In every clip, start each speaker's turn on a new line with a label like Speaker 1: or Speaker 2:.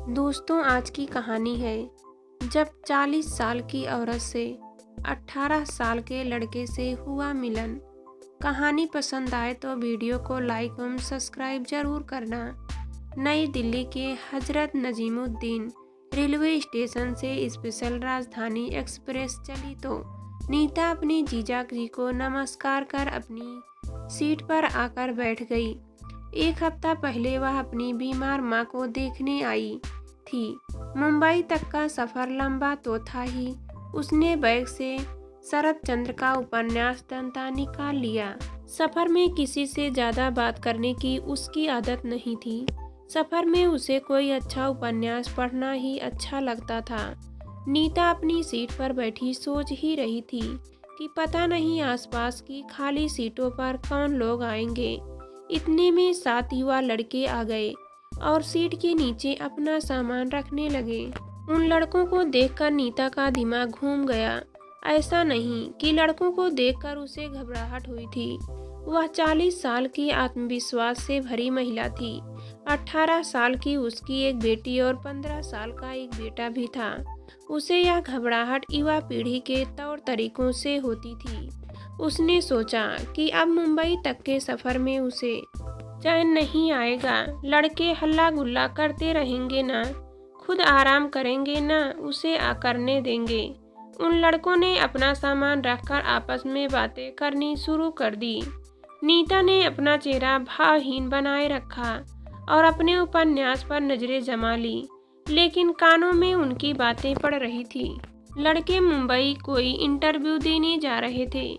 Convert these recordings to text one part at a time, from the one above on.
Speaker 1: दोस्तों, आज की कहानी है जब 40 साल की औरत से 18 साल के लड़के से हुआ मिलन। कहानी पसंद आए तो वीडियो को लाइक एवं सब्सक्राइब जरूर करना। नई दिल्ली के हजरत नजीमुद्दीन रेलवे स्टेशन से स्पेशल राजधानी एक्सप्रेस चली तो नीता अपने जीजा जी को नमस्कार कर अपनी सीट पर आकर बैठ गई। एक हफ्ता पहले वह अपनी बीमार मां को देखने आई थी। मुंबई तक का सफर लंबा तो था ही। उसने बैग से शरत चंद्र का उपन्यास दंता निकाल लिया। सफर में किसी से ज्यादा बात करने की उसकी आदत नहीं थी। सफर में उसे कोई अच्छा उपन्यास पढ़ना ही अच्छा लगता था। नीता अपनी सीट पर बैठी सोच ही रही थी कि पता नहीं आसपास की खाली सीटों पर कौन लोग आएंगे। इतने में 7 युवा लड़के आ गए और सीट के नीचे अपना सामान रखने लगे। उन लड़कों को देखकर नीता का दिमाग घूम गया। ऐसा नहीं कि लड़कों को देखकर उसे घबराहट हुई थी। वह 40 साल की आत्मविश्वास से भरी महिला थी। 18 साल की उसकी एक बेटी और 15 साल का एक बेटा भी था। उसे यह घबराहट युवा पीढ़ी के तौर तरीकों से होती थी। उसने सोचा कि अब मुंबई तक के सफर में उसे चैन नहीं आएगा। लड़के हल्ला गुल्ला करते रहेंगे ना, खुद आराम करेंगे ना उसे करने देंगे। उन लड़कों ने अपना सामान रखकर आपस में बातें करनी शुरू कर दी। नीता ने अपना चेहरा भावहीन बनाए रखा और अपने उपन्यास पर नजरें जमा ली, लेकिन कानों में उनकी बातें पड़ रही थी। लड़के मुंबई कोई इंटरव्यू देने जा रहे थे।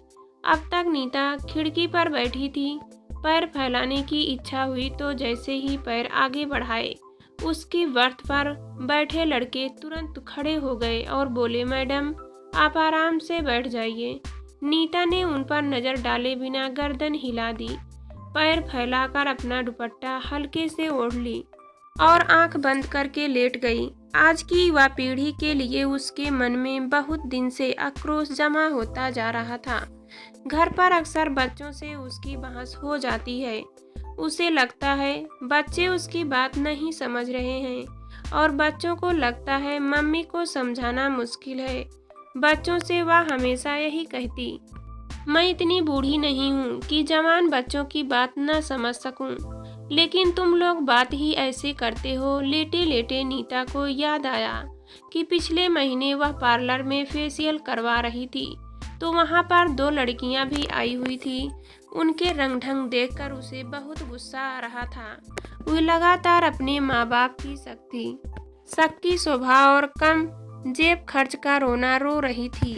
Speaker 1: अब तक नीता खिड़की पर बैठी थी। पैर फैलाने की इच्छा हुई तो जैसे ही पैर आगे बढ़ाए, उसके बर्थ पर बैठे लड़के तुरंत खड़े हो गए और बोले, मैडम आप आराम से बैठ जाइए। नीता ने उन पर नजर डाले बिना गर्दन हिला दी, पैर फैलाकर अपना दुपट्टा हल्के से ओढ़ ली और आंख बंद करके लेट गई। आज की युवा पीढ़ी के लिए उसके मन में बहुत दिन से आक्रोश जमा होता जा रहा था। घर पर अक्सर बच्चों से उसकी बहस हो जाती है। उसे लगता है बच्चे उसकी बात नहीं समझ रहे हैं और बच्चों को लगता है मम्मी को समझाना मुश्किल है। बच्चों से वह हमेशा यही कहती, मैं इतनी बूढ़ी नहीं हूँ कि जवान बच्चों की बात न समझ सकूं, लेकिन तुम लोग बात ही ऐसे करते हो। लेटे लेटे नीता को याद आया कि पिछले महीने वह पार्लर में फेशियल करवा रही थी तो वहां पर 2 लड़कियां भी आई हुई थी। उनके रंग ढंग देखकर उसे बहुत गुस्सा आ रहा था। वह लगातार अपने माँ बाप की शक्ति स्वभाव और कम जेब खर्च का रोना रो रही थी।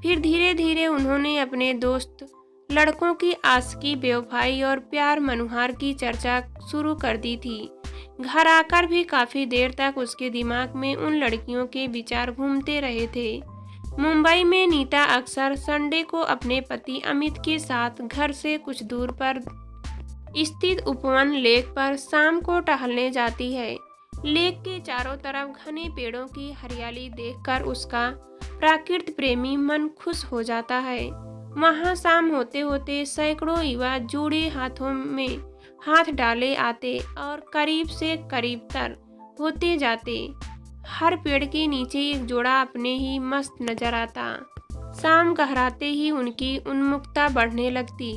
Speaker 1: फिर धीरे धीरे उन्होंने अपने दोस्त लड़कों की आशिकी, बेवफाई और प्यार मनुहार की चर्चा शुरू कर दी थी। घर आकर भी काफी देर तक उसके दिमाग में उन लड़कियों के विचार घूमते रहे थे। मुंबई में नीता अक्सर संडे को अपने पति अमित के साथ घर से कुछ दूर पर स्थित उपवन लेक पर शाम को टहलने जाती है। लेक के चारों तरफ घने पेड़ों की हरियाली देखकर उसका प्रकृति प्रेमी मन खुश हो जाता है। वहां शाम होते होते सैकड़ों युवा जोड़े हाथों में हाथ डाले आते और करीब से करीब तर होते जाते। हर पेड़ के नीचे एक जोड़ा अपने ही मस्त नजर आता। शाम गहराते ही उनकी उन्मुखता बढ़ने लगती,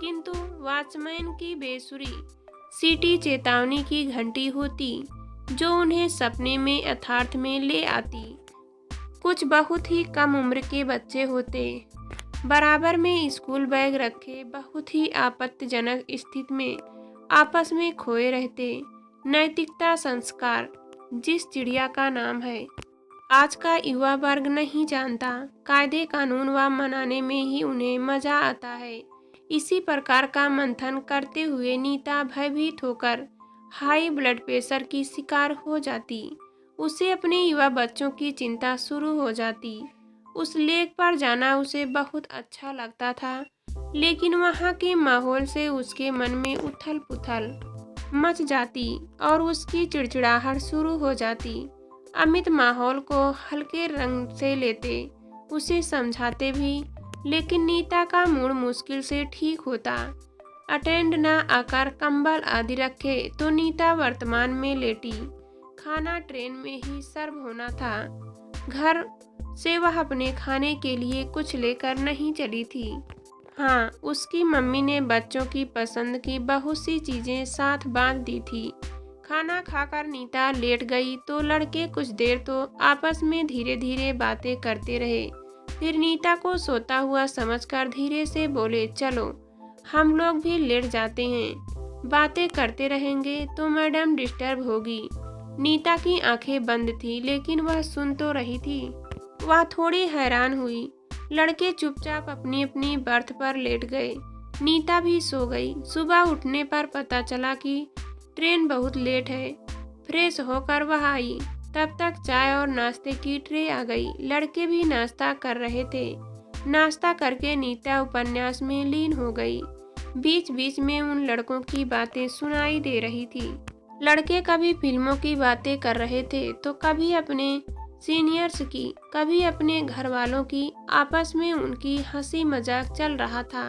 Speaker 1: किंतु वॉचमैन की बेसुरी सीटी चेतावनी की घंटी होती जो उन्हें सपने में यथार्थ में ले आती। कुछ बहुत ही कम उम्र के बच्चे होते, बराबर में स्कूल बैग रखे, बहुत ही आपत्तिजनक स्थिति में आपस में खोए रहते। नैतिकता संस्कार जिस चिड़िया का नाम है, आज का युवा वर्ग नहीं जानता। कायदे कानून व मनाने में ही उन्हें मजा आता है। इसी प्रकार का मंथन करते हुए नीता भयभीत होकर हाई ब्लड प्रेशर की शिकार हो जाती। उसे अपने युवा बच्चों की चिंता शुरू हो जाती। उस लेक पर जाना उसे बहुत अच्छा लगता था, लेकिन वहाँ के माहौल से उसके मन में उथल पुथल मच जाती और उसकी चिड़चिड़ाहट शुरू हो जाती। अमित माहौल को हल्के रंग से लेते, उसे समझाते भी, लेकिन नीता का मूड मुश्किल से ठीक होता। अटेंड न आकर कंबल आदि रखे तो नीता वर्तमान में लेटी खाना ट्रेन में ही सर्व होना था। घर से वह अपने खाने के लिए कुछ लेकर नहीं चली थी। हाँ, उसकी मम्मी ने बच्चों की पसंद की बहुत सी चीजें साथ बांध दी थी। खाना खाकर नीता लेट गई तो लड़के कुछ देर तो आपस में धीरे धीरे बातें करते रहे। फिर नीता को सोता हुआ समझकर धीरे से बोले, चलो हम लोग भी लेट जाते हैं, बातें करते रहेंगे तो मैडम डिस्टर्ब होगी। नीता की आंखें बंद थी लेकिन वह सुन तो रही थी। वह थोड़ी हैरान हुई। लड़के चुपचाप अपनी अपनी बर्थ पर लेट गए। नीता भी सो गई। सुबह उठने पर पता चला कि ट्रेन बहुत लेट है। फ्रेश होकर वह आई, तब तक चाय और नाश्ते की ट्रे आ गई। लड़के भी नाश्ता कर रहे थे। नाश्ता करके नीता उपन्यास में लीन हो गई। बीच बीच में उन लड़कों की बातें सुनाई दे रही थी। लड़के कभी फिल्मों की बातें कर रहे थे तो कभी अपने सीनियर्स की, कभी अपने घर वालों की। आपस में उनकी हंसी मजाक चल रहा था।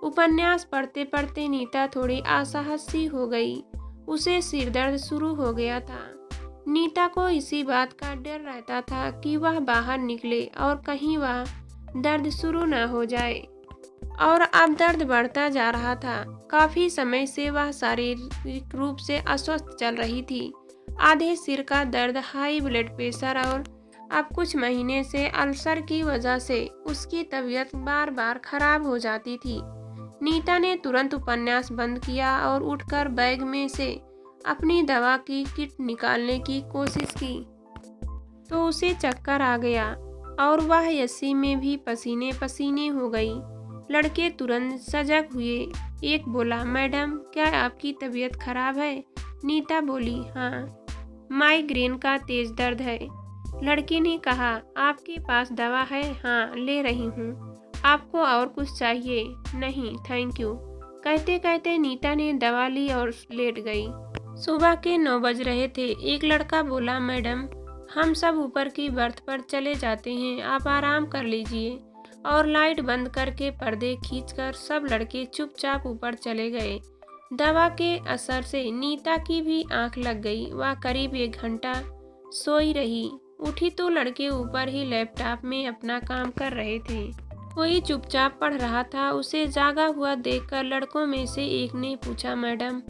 Speaker 1: उपन्यास पढ़ते पढ़ते नीता थोड़ी असहज सी हो गई। उसे सिरदर्द शुरू हो गया था। नीता को इसी बात का डर रहता था कि वह बाहर निकले और कहीं वह दर्द शुरू न हो जाए। और अब दर्द बढ़ता जा रहा था। काफी समय से वह शारीरिक रूप से अस्वस्थ चल रही थी। आधे सिर का दर्द, हाई ब्लड प्रेशर और अब कुछ महीने से अल्सर की वजह से उसकी तबीयत बार बार खराब हो जाती थी। नीता ने तुरंत उपन्यास बंद किया और उठकर बैग में से अपनी दवा की किट निकालने की कोशिश की तो उसे चक्कर आ गया और वह एसी में भी पसीने पसीने हो गई। लड़के तुरंत सजग हुए। एक बोला, मैडम क्या आपकी तबीयत खराब है? नीता बोली, हाँ, माइग्रेन का तेज दर्द है। लड़के ने कहा, आपके पास दवा है? हाँ, ले रही हूँ। आपको और कुछ चाहिए? नहीं, थैंक यू। कहते कहते नीता ने दवा ली और लेट गई। सुबह के 9 बज रहे थे। एक लड़का बोला, मैडम हम सब ऊपर की बर्थ पर चले जाते हैं, आप आराम कर लीजिए। और लाइट बंद करके पर्दे खींचकर सब लड़के चुपचाप ऊपर चले गए। दवा के असर से नीता की भी आंख लग गई। वह करीब 1 घंटा सोई रही। उठी तो लड़के ऊपर ही लैपटॉप में अपना काम कर रहे थे। कोई चुपचाप पढ़ रहा था। उसे जागा हुआ देखकर लड़कों में से एक ने पूछा, मैडम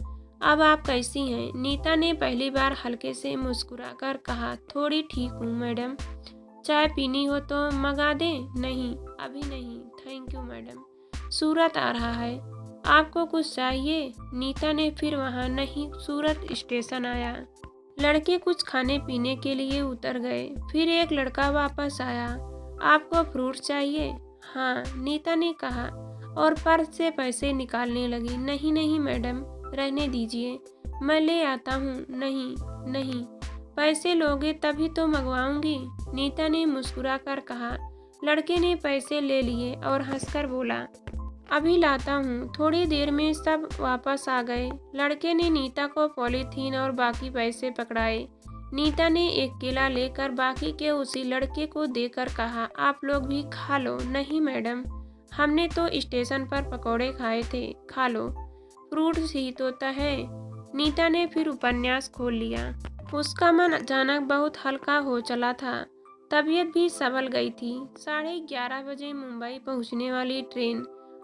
Speaker 1: अब आप कैसी हैं? नीता ने पहली बार हल्के से मुस्कुराकर कहा, थोड़ी ठीक हूँ मैडम। चाय पीनी हो तो मंगा दें? नहीं, अभी नहीं, थैंक यू मैडम। सूरत आ रहा है, आपको कुछ चाहिए? नीता ने फिर वहाँ नहीं, सूरत स्टेशन आया। लड़के कुछ खाने पीने के लिए उतर गए। फिर एक लड़का वापस आया, आपको फ्रूट चाहिए? हाँ, नीता ने कहा और पर्स से पैसे निकालने लगी। नहीं नहीं मैडम, रहने दीजिए, मैं ले आता हूँ। नहीं नहीं, पैसे लोगे तभी तो मंगवाऊंगी, नीता ने मुस्कुरा कर कहा। लड़के ने पैसे ले लिए और हंसकर बोला, अभी लाता हूँ। थोड़ी देर में सब वापस आ गए। लड़के ने नीता को पॉलीथीन और बाकी पैसे पकड़ाए। नीता ने एक केला लेकर बाकी के उसी लड़के को देकर कहा, आप लोग भी खा लो। नहीं मैडम, हमने तो स्टेशन पर पकौड़े खाए थे, खा लो, फ्रूट ही तो है। नीता ने फिर उपन्यास खोल लिया। उसका मन अचानक बहुत हल्का हो चला था। तबीयत भी संभल गई थी। 11:30 बजे मुंबई पहुंचने वाली ट्रेन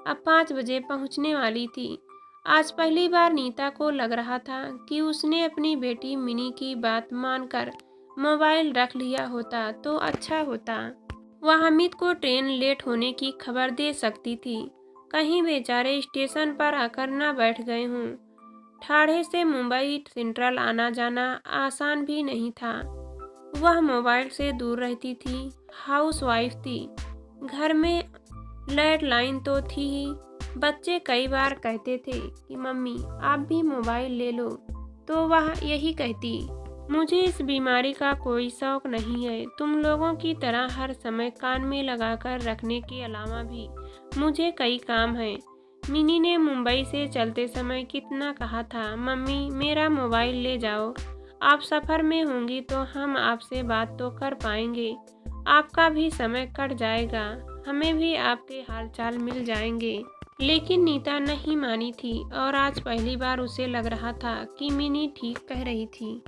Speaker 1: अब 5 बजे पहुंचने वाली थी। आज पहली बार नीता को लग रहा था कि उसने अपनी बेटी मिनी की बात मानकर मोबाइल रख लिया होता तो अच्छा होता। वह हामिद को ट्रेन लेट होने की खबर दे सकती थी। कहीं बेचारे स्टेशन पर आकर न बैठ गए हों। ठाणे से मुंबई सेंट्रल आना जाना आसान भी नहीं था। वह मोबाइल से दूर रहती थी, हाउसवाइफ थी। घर में लैंडलाइन तो थी ही। बच्चे कई बार कहते थे कि मम्मी आप भी मोबाइल ले लो, तो वह यही कहती, मुझे इस बीमारी का कोई शौक नहीं है। तुम लोगों की तरह हर समय कान में लगाकर रखने के अलावा भी मुझे कई काम हैं। मिनी ने मुंबई से चलते समय कितना कहा था, मम्मी मेरा मोबाइल ले जाओ, आप सफ़र में होंगी तो हम आपसे बात तो कर पाएंगे, आपका भी समय कट जाएगा, हमें भी आपके हालचाल मिल जाएंगे। लेकिन नीता नहीं मानी थी और आज पहली बार उसे लग रहा था कि मिनी ठीक कह रही थी।